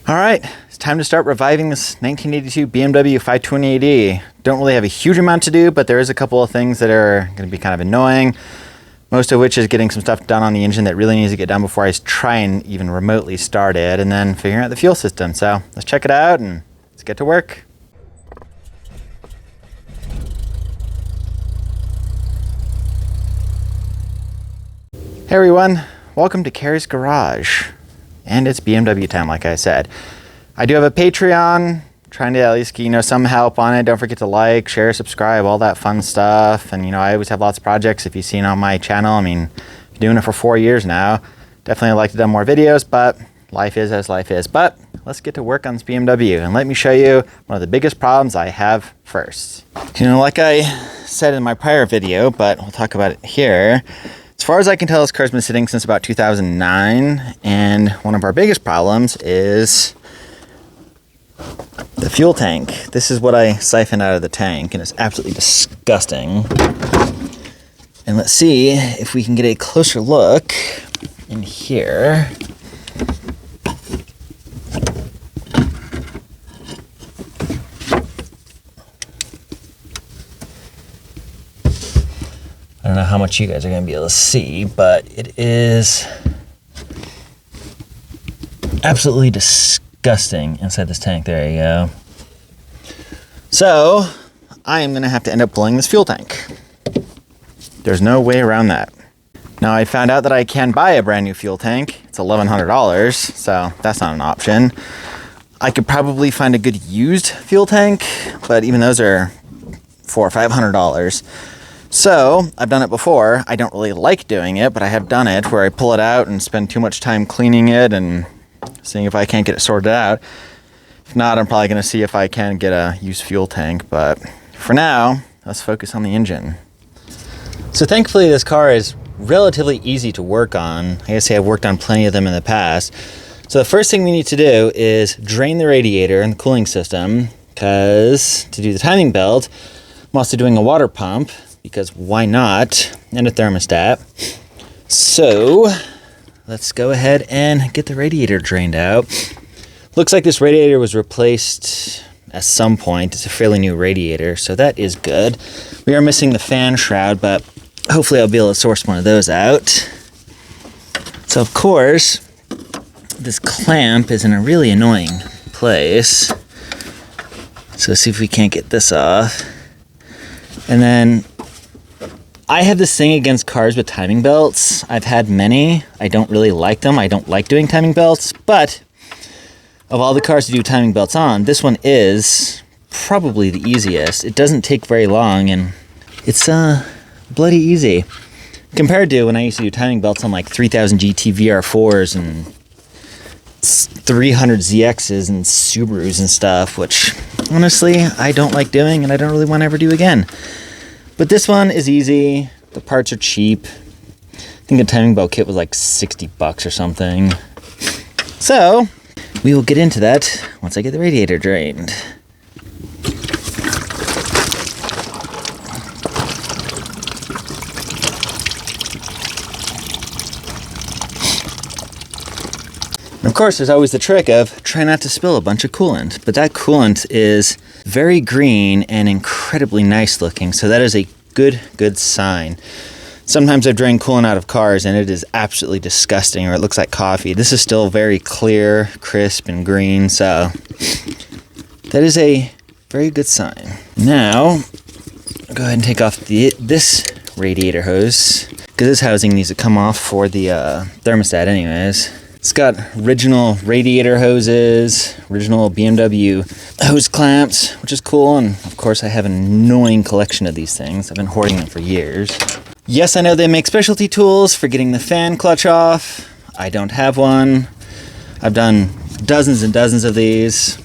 All right, it's time to start reviving this 1982 BMW 528e. Don't really have a huge amount to do, but there is a couple of things that are going to be kind of annoying. Most of which is getting some stuff done on the engine that really needs to get done before I try and even remotely start it, and then figuring out the fuel system. So let's check it out and let's get to work. Hey everyone, welcome to Carrie's Garage. And it's BMW time, like I said. I do have a Patreon, trying to at least get, some help on it. Don't forget to like, share, subscribe, all that fun stuff. And I always have lots of projects if you've seen on my channel. I mean, I've been doing it for 4 years now. Definitely like to do more videos, but life is as life is. But let's get to work on this BMW and let me show you one of the biggest problems I have first. Like I said in my prior video, but we'll talk about it here. As far as I can tell, this car's been sitting since about 2009, and one of our biggest problems is the fuel tank. This is what I siphoned out of the tank, and it's absolutely disgusting. And let's see if we can get a closer look in here. I don't know how much you guys are going to be able to see, but it is absolutely disgusting inside this tank. There you go. So I am going to have to end up pulling this fuel tank. There's no way around that. Now I found out that I can buy a brand new fuel tank. It's $1,100, so that's not an option. I could probably find a good used fuel tank, but even those are $400 or $500. So I've done it before. I don't really like doing it, but I have done it where I pull it out and spend too much time cleaning it and seeing if I can't get it sorted out. If not, I'm probably going to see if I can get a used fuel tank. But for now, let's focus on the engine. So thankfully, this car is relatively easy to work on. Like I say, I've worked on plenty of them in the past. So the first thing we need to do is drain the radiator and the cooling system, because to do the timing belt, I'm also doing a water pump, because why not, and a thermostat. So let's go ahead and get the radiator drained out. Looks like this radiator was replaced at some point. It's a fairly new radiator, so that is good. We are missing the fan shroud, but hopefully I'll be able to source one of those out. So of course, this clamp is in a really annoying place. So let's see if we can't get this off. And then I have this thing against cars with timing belts. I've had many. I don't really like them. I don't like doing timing belts, but of all the cars to do timing belts on, this one is probably the easiest. It doesn't take very long, and it's bloody easy compared to when I used to do timing belts on like 3000 GT VR4s and 300 ZXs and Subarus and stuff, which honestly I don't like doing and I don't really want to ever do again. But this one is easy. The parts are cheap. I think the timing belt kit was like $60 or something. So we will get into that once I get the radiator drained. Of course, there's always the trick of try not to spill a bunch of coolant, but that coolant is very green and incredibly nice looking, so that is a good sign. Sometimes I've drained coolant out of cars and it is absolutely disgusting, or it looks like coffee. This is still very clear, crisp, and green, so that is a very good sign. Now, I'll go ahead and take off this radiator hose, because this housing needs to come off for the thermostat anyways. It's got original radiator hoses, original BMW hose clamps, which is cool, and of course I have an annoying collection of these things. I've been hoarding them for years. Yes, I know they make specialty tools for getting the fan clutch off. I don't have one. I've done dozens and dozens of these,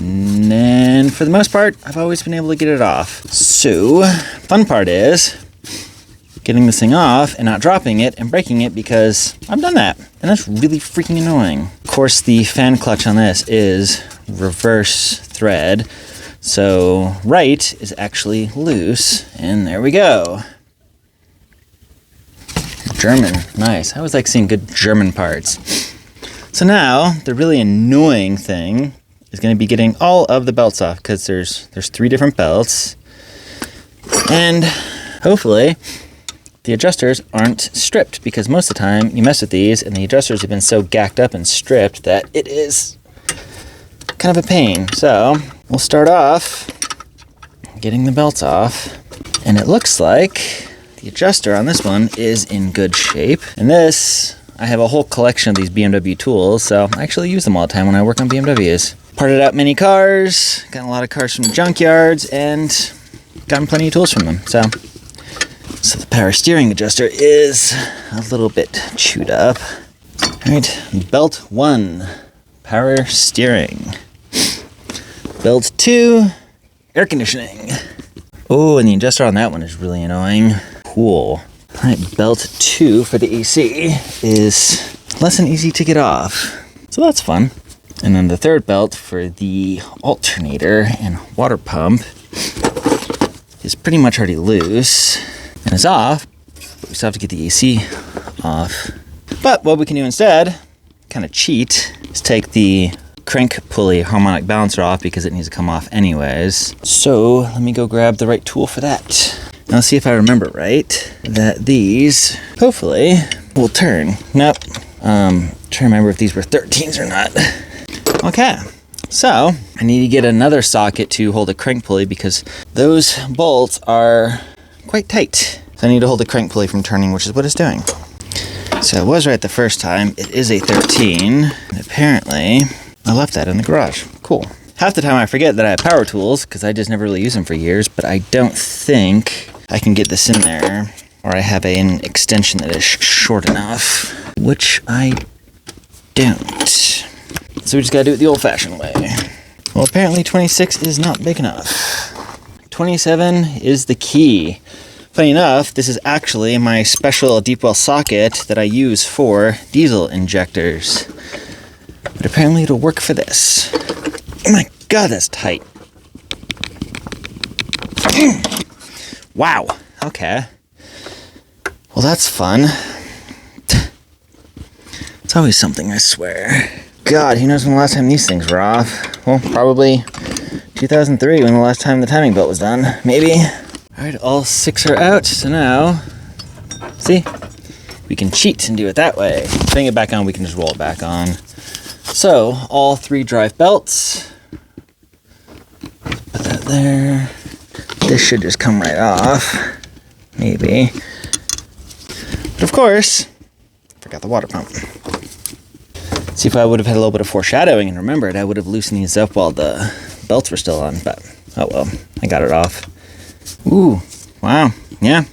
and for the most part, I've always been able to get it off. So, fun part is getting this thing off and not dropping it and breaking it, because I've done that, and that's really freaking annoying. Of course, the fan clutch on this is reverse thread, so right is actually loose, and there we go. German, nice. I always like seeing good German parts. So now the really annoying thing is going to be getting all of the belts off, because there's 3 different belts, and hopefully the adjusters aren't stripped, because most of the time you mess with these and the adjusters have been so gacked up and stripped that it is kind of a pain. So we'll start off getting the belts off, and it looks like the adjuster on this one is in good shape. And this, I have a whole collection of these BMW tools, so I actually use them all the time when I work on BMWs. Parted out many cars, gotten a lot of cars from junkyards, and gotten plenty of tools from them. So the power steering adjuster is a little bit chewed up. All right, belt 1, power steering. Belt 2, air conditioning. Oh, and the adjuster on that one is really annoying. Cool. All right, belt 2 for the AC is less than easy to get off, so that's fun. And then the third belt for the alternator and water pump is pretty much already loose and is off, but we still have to get the AC off. But what we can do instead, kind of cheat, is take the crank pulley harmonic balancer off, because it needs to come off anyways. So let me go grab the right tool for that. Now let's see if I remember right, that these hopefully will turn. Nope. Trying to remember if these were 13s or not. Okay, so I need to get another socket to hold a crank pulley, because those bolts are quite tight. So I need to hold the crank pulley from turning, which is what it's doing. So I was right the first time. It is a 13. Apparently, I left that in the garage. Cool. Half the time I forget that I have power tools, because I just never really use them for years, but I don't think I can get this in there, or I have an extension that is short enough, which I don't. So we just gotta do it the old-fashioned way. Well, apparently 26 is not big enough. 27 is the key. Funny enough, this is actually my special deep well socket that I use for diesel injectors. But apparently it'll work for this. Oh my god, that's tight. Wow, okay. Well, that's fun. It's always something, I swear. God, who knows when the last time these things were off? Well, probably 2003, when the last time the timing belt was done. Maybe. Alright, all 6 are out, so now, see? We can cheat and do it that way. Putting it back on, we can just roll it back on. So, all 3 drive belts. Put that there. This should just come right off. Maybe. But of course, forgot the water pump. See, if I would have had a little bit of foreshadowing and remembered, I would have loosened these up while the belts were still on, but oh well, I got it off. Ooh, wow, yeah.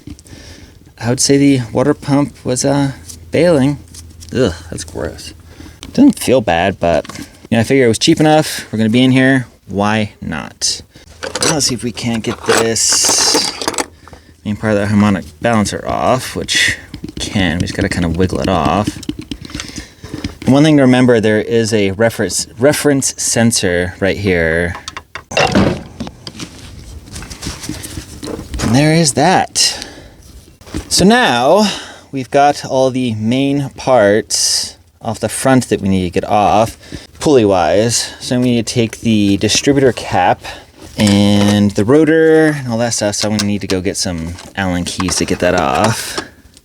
I would say the water pump was failing. Ugh, that's gross. Doesn't feel bad, but you know, I figure it was cheap enough. We're gonna be in here. Why not? Let's see if we can't get this main part of the harmonic balancer off, which we can. We just gotta kind of wiggle it off. And one thing to remember, there is a reference sensor right here. And there is that. So now we've got all the main parts off the front that we need to get off, pulley-wise. So we need to take the distributor cap and the rotor and all that stuff. So I'm gonna need to go get some Allen keys to get that off.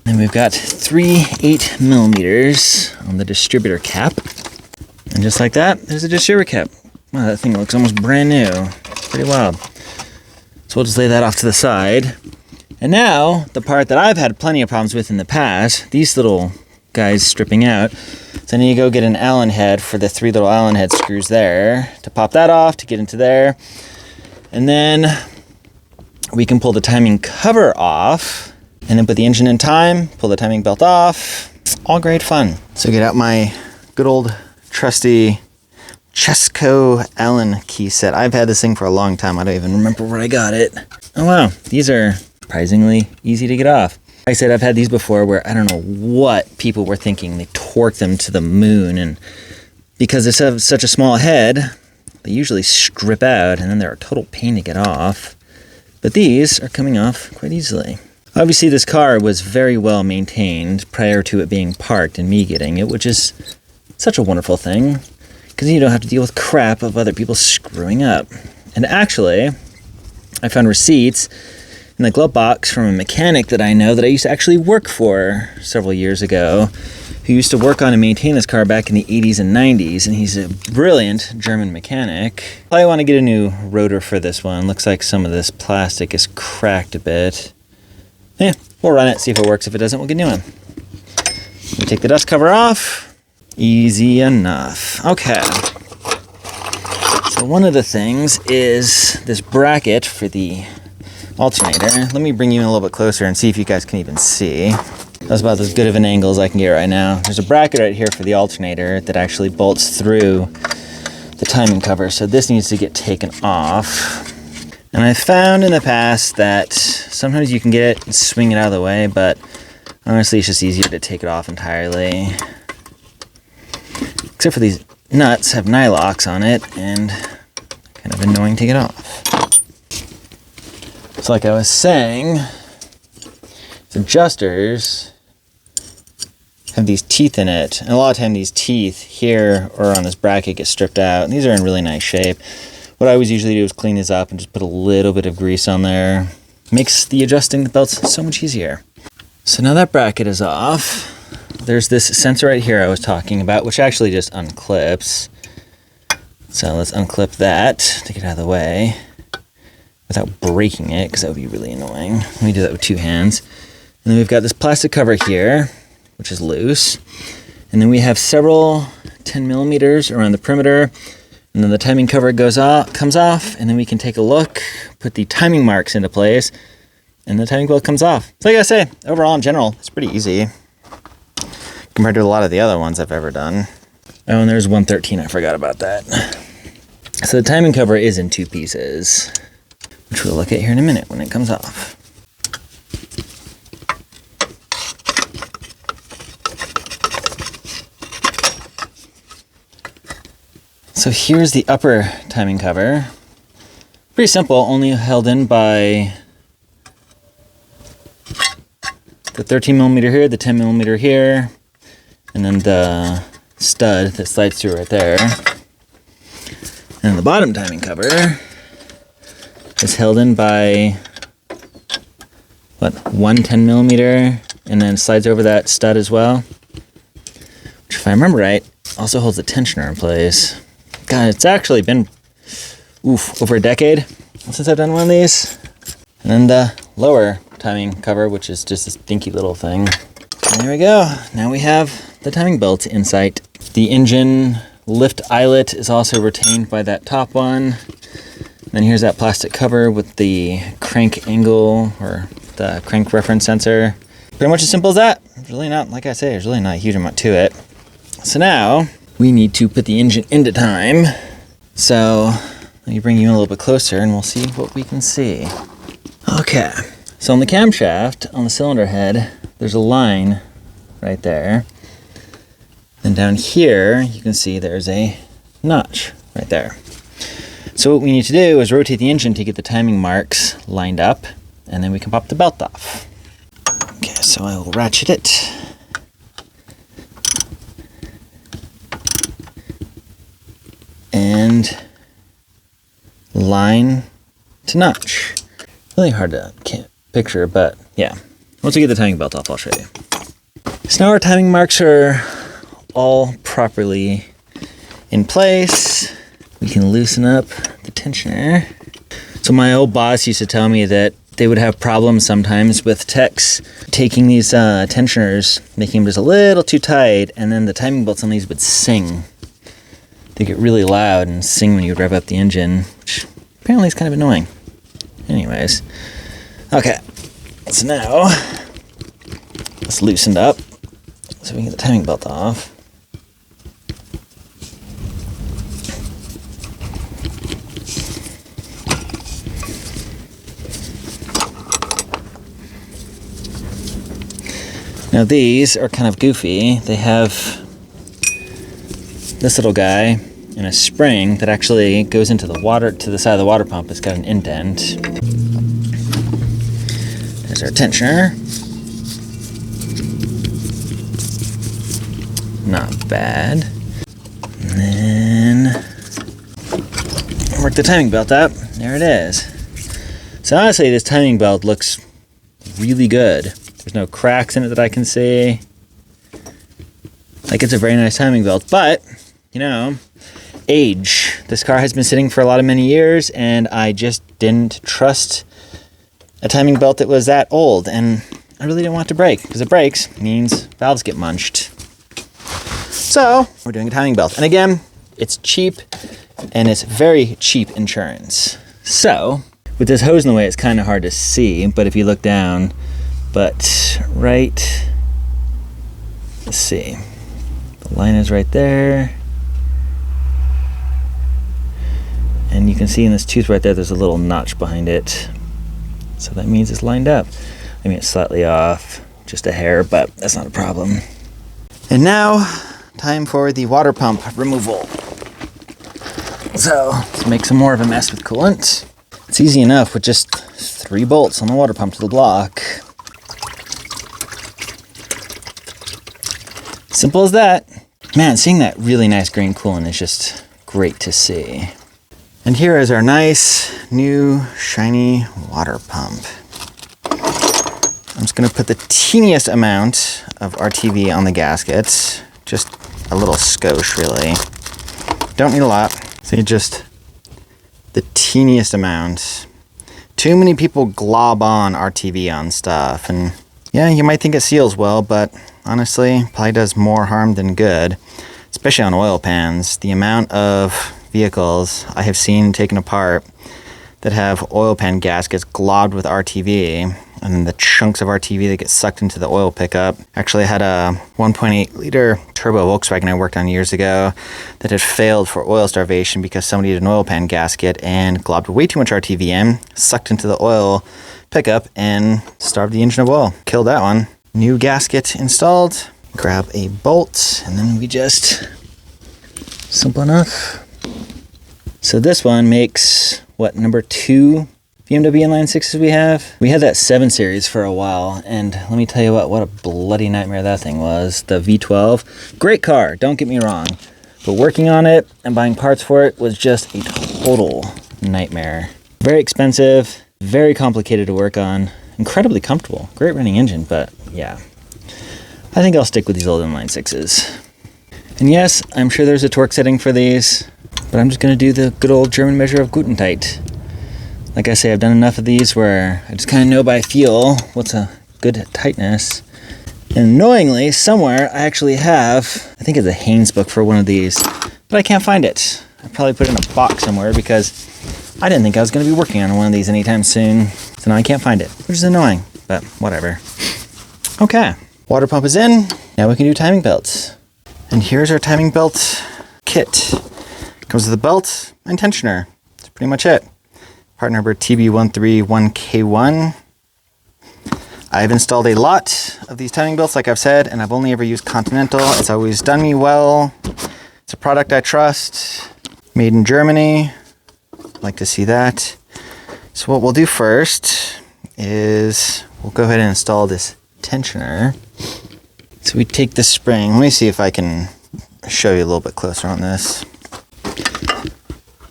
Then we've got 3 8mm on the distributor cap. And just like that, there's a distributor cap. Wow, that thing looks almost brand new. Pretty wild. So we'll just lay that off to the side. And now, the part that I've had plenty of problems with in the past, these little guys stripping out. So I need to go get an Allen head for the 3 little Allen head screws there to pop that off, to get into there. And then we can pull the timing cover off and then put the engine in time, pull the timing belt off. All great fun. So get out my good old trusty Chesco Allen key set. I've had this thing for a long time. I don't even remember where I got it. Oh wow, these are surprisingly easy to get off. Like I said, I've had these before where I don't know what people were thinking. They torqued them to the moon, and because they have such a small head, they usually strip out and then they're a total pain to get off. But these are coming off quite easily. Obviously this car was very well maintained prior to it being parked and me getting it, which is Such a wonderful thing, because you don't have to deal with crap of other people screwing up. And actually, I found receipts in the glove box from a mechanic that I know that I used to actually work for several years ago, who used to work on and maintain this car back in the 80s and 90s, and he's a brilliant German mechanic. I want to get a new rotor for this one. Looks like some of this plastic is cracked a bit. Yeah, we'll run it, see if it works. If it doesn't, we'll get a new one. We take the dust cover off. Easy enough. Okay. So one of the things is this bracket for the alternator. Let me bring you in a little bit closer and see if you guys can even see. That's about as good of an angle as I can get right now. There's a bracket right here for the alternator that actually bolts through the timing cover, so this needs to get taken off. And I found in the past that sometimes you can get it and swing it out of the way, but honestly it's just easier to take it off entirely. Except for these nuts have nylocks on it, and kind of annoying to get off. So like I was saying, the adjusters have these teeth in it, and a lot of time these teeth here or on this bracket get stripped out, and these are in really nice shape. What I always usually do is clean these up and just put a little bit of grease on there. Makes the adjusting the belts so much easier. So now that bracket is off, there's this sensor right here I was talking about, which actually just unclips. So let's unclip that to get out of the way without breaking it, because that would be really annoying. Let me do that with two hands. And then we've got this plastic cover here, which is loose. And then we have several 10 millimeters around the perimeter. And then the timing cover comes off, and then we can take a look, put the timing marks into place, and the timing belt comes off. So like I say, overall in general, it's pretty easy compared to a lot of the other ones I've ever done. Oh, and there's 113, I forgot about that. So the timing cover is in two pieces, which we'll look at here in a minute when it comes off. So here's the upper timing cover. Pretty simple, only held in by the 13 millimeter here, the 10 millimeter here, and then the stud that slides through right there. And the bottom timing cover is held in by, one 10 millimeter, and then slides over that stud as well, which if I remember right, also holds the tensioner in place. God, it's actually been, over a decade since I've done one of these. And then the lower timing cover, which is just this dinky little thing. And there we go. Now we have the timing belt in sight. The engine lift eyelet is also retained by that top one. Then here's that plastic cover with the crank angle or the crank reference sensor. Pretty much as simple as that. There's really not, like I say, there's really not a huge amount to it. So now we need to put the engine into time. So let me bring you in a little bit closer and we'll see what we can see. Okay, so on the camshaft, on the cylinder head, there's a line right there. Then down here, you can see there's a notch right there. So what we need to do is rotate the engine to get the timing marks lined up, and then we can pop the belt off. Okay, so I will ratchet it. And line to notch. Really hard to picture, but yeah. Once we get the timing belt off, I'll show you. So now our timing marks are all properly in place. We can loosen up the tensioner. So my old boss used to tell me that they would have problems sometimes with techs taking these tensioners, making them just a little too tight, and then the timing belts on these would sing. They get really loud and sing when you rev up the engine, which apparently is kind of annoying. Anyways, okay, so now it's loosened up so we can get the timing belt off. Now these are kind of goofy. They have this little guy and a spring that actually goes into the water, to the side of the water pump. It's got an indent. There's our tensioner. Not bad. work the timing belt up. There it is. So honestly, this timing belt looks really good. There's no cracks in it that I can see. Like, it's a very nice timing belt, but, you know, age. This car has been sitting for many years, and I just didn't trust a timing belt that was that old, and I really didn't want it to break, because it breaks means valves get munched. So, we're doing a timing belt. And again, it's cheap, and it's very cheap insurance. So, with this hose in the way, it's kind of hard to see, but if you look down, let's see. The line is right there. And you can see in this tooth right there, there's a little notch behind it. So that means it's lined up. I mean, it's slightly off, just a hair, but that's not a problem. And now, time for the water pump removal. So, let's make some more of a mess with coolant. It's easy enough with just 3 bolts on the water pump to the block. Simple as that. Man, seeing that really nice green coolant is just great to see. And here is our nice, new, shiny water pump. I'm just gonna put the teeniest amount of RTV on the gasket. Just a little skosh, really. Don't need a lot. So just the teeniest amount. Too many people glob on RTV on stuff, and yeah, you might think it seals well, but honestly, probably does more harm than good, especially on oil pans. The amount of vehicles I have seen taken apart that have oil pan gaskets globbed with RTV, and then the chunks of RTV that get sucked into the oil pickup. Actually, I had a 1.8 liter turbo Volkswagen I worked on years ago that had failed for oil starvation because somebody had an oil pan gasket and globbed way too much RTV in, sucked into the oil pickup, and starved the engine of oil. Killed that one. New gasket installed. Grab a bolt, and then we just... Simple enough. So this one makes, number 2 BMW inline 6s we have? We had that 7 Series for a while, and let me tell you what a bloody nightmare that thing was. The V12, great car, don't get me wrong, but working on it and buying parts for it was just a total nightmare. Very expensive, very complicated to work on, incredibly comfortable, great running engine, but yeah. I think I'll stick with these old inline 6s. And yes, I'm sure there's a torque setting for these, but I'm just going to do the good old German measure of Gutentight. Like I say, I've done enough of these where I just kind of know by feel what's a good tightness. And annoyingly, somewhere I actually have, I think it's a Haynes book for one of these, but I can't find it. I probably put it in a box somewhere because I didn't think I was going to be working on one of these anytime soon. So now I can't find it, which is annoying, but whatever. Okay, water pump is in. Now we can do timing belts. And here's our timing belt kit. Comes with a belt and tensioner. That's pretty much it. Part number TB131K1. I've installed a lot of these timing belts, like I've said, and I've only ever used Continental. It's always done me well. It's a product I trust. Made in Germany. Like to see that. So what we'll do first is we'll go ahead and install this tensioner. So we take the spring. Let me see if I can show you a little bit closer on this.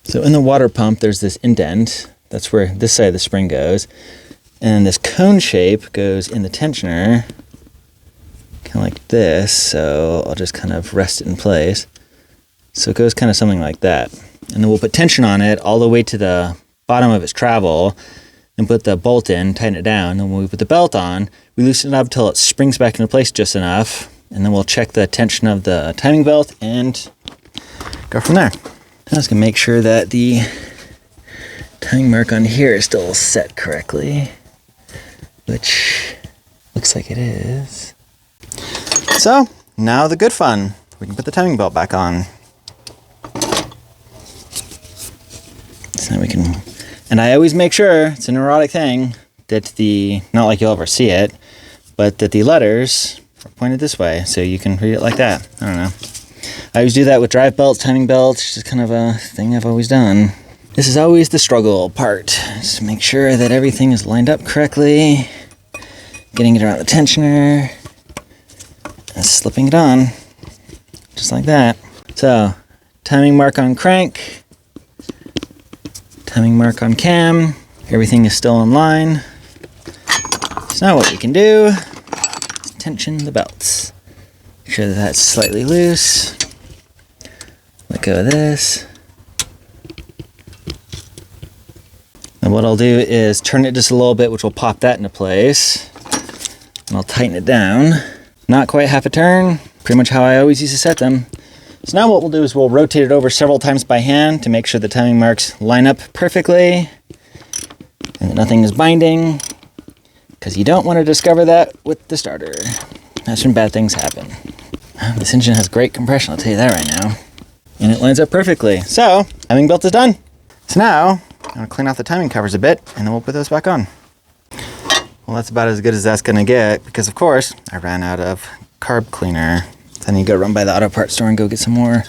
So in the water pump, there's this indent. That's where this side of the spring goes. And this cone shape goes in the tensioner, kind of like this. So I'll just kind of rest it in place. So it goes kind of something like that. And then we'll put tension on it all the way to the bottom of its travel and put the bolt in, tighten it down. And when we put the belt on, we loosen it up until it springs back into place just enough. And then we'll check the tension of the timing belt and go from there. I'm just gonna make sure that the timing mark on here is still set correctly, which looks like it is. So now the good fun. We can put the timing belt back on. So now we can, and I always make sure, it's a neurotic thing, that not like you'll ever see it, but that the letters are pointed this way, so you can read it like that. I don't know. I always do that with drive belts, timing belts, it's just kind of a thing I've always done. This is always the struggle part. Just make sure that everything is lined up correctly, getting it around the tensioner, and slipping it on, just like that. So, timing mark on crank, Timing mark on cam. Everything is still in line. So now what we can do is tension the belts. Make sure that that's slightly loose. Let go of this. And what I'll do is turn it just a little bit, which will pop that into place. And I'll tighten it down. Not quite half a turn, pretty much how I always used to set them. So now what we'll do is we'll rotate it over several times by hand to make sure the timing marks line up perfectly and that nothing is binding, because you don't want to discover that with the starter. That's when bad things happen. This engine has great compression, I'll tell you that right now. And it lines up perfectly. So, timing belt is done. So now, I'm gonna clean off the timing covers a bit and then we'll put those back on. Well, that's about as good as that's gonna get because of course, I ran out of carb cleaner. So I need to go run by the auto parts store and go get some more.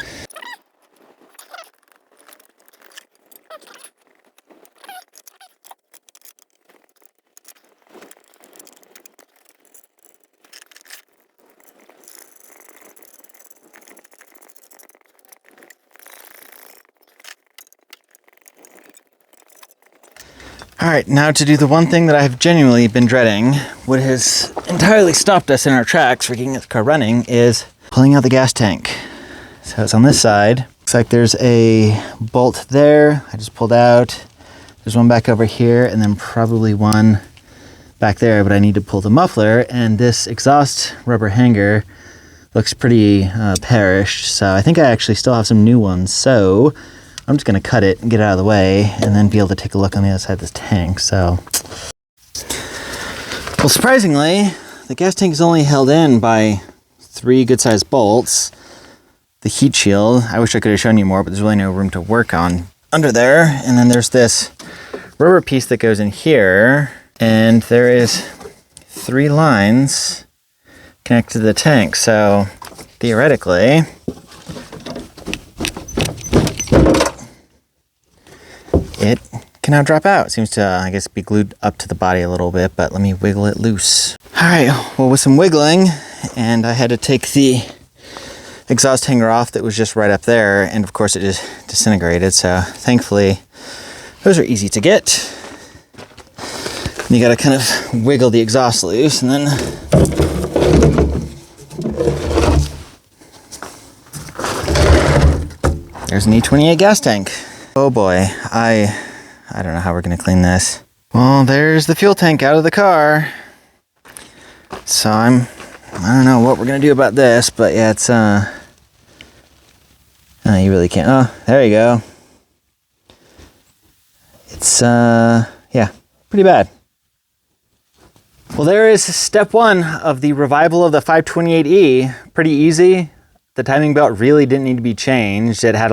All right, now to do the one thing that I've genuinely been dreading, what has entirely stopped us in our tracks for getting this car running, is pulling out the gas tank. So it's on this side. Looks like there's a bolt there I just pulled out. There's one back over here and then probably one back there, but I need to pull the muffler, and this exhaust rubber hanger looks pretty perished. So I think I actually still have some new ones. So I'm just gonna cut it and get it out of the way and then be able to take a look on the other side of this tank. So, well, surprisingly, the gas tank is only held in by 3 good-sized bolts. The heat shield, I wish I could have shown you more, but there's really no room to work on under there. And then there's this rubber piece that goes in here, and there is 3 lines connected to the tank. So theoretically, it can now drop out. It seems to, I guess, be glued up to the body a little bit, but let me wiggle it loose. All right, well, with some wiggling, and I had to take the exhaust hanger off that was just right up there, and of course it just disintegrated, so thankfully those are easy to get. And you gotta kind of wiggle the exhaust loose, and then there's an E28 gas tank. Oh boy, I don't know how we're gonna clean this. Well, there's the fuel tank out of the car. So I don't know what we're gonna do about this, but yeah, it's you really can't. Oh, there you go. It's yeah, pretty bad. Well, there is step 1 of the revival of the 528e. Pretty easy. The timing belt really didn't need to be changed. It had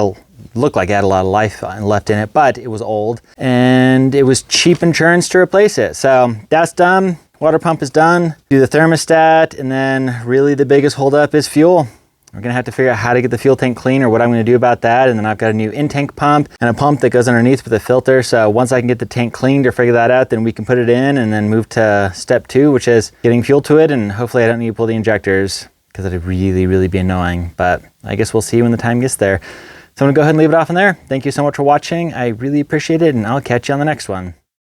looked like it had a lot of life left in it, but it was old and it was cheap insurance to replace it. So that's done. Water pump is done. Do the thermostat, and then really the biggest holdup is fuel. We're gonna have to figure out how to get the fuel tank clean or what I'm gonna do about that. And then I've got a new in-tank pump and a pump that goes underneath with a filter. So once I can get the tank cleaned or figure that out, then we can put it in and then move to step 2, which is getting fuel to it. And hopefully I don't need to pull the injectors, because that'd really, really be annoying. But I guess we'll see when the time gets there. So I'm gonna go ahead and leave it off in there. Thank you so much for watching. I really appreciate it, and I'll catch you on the next one.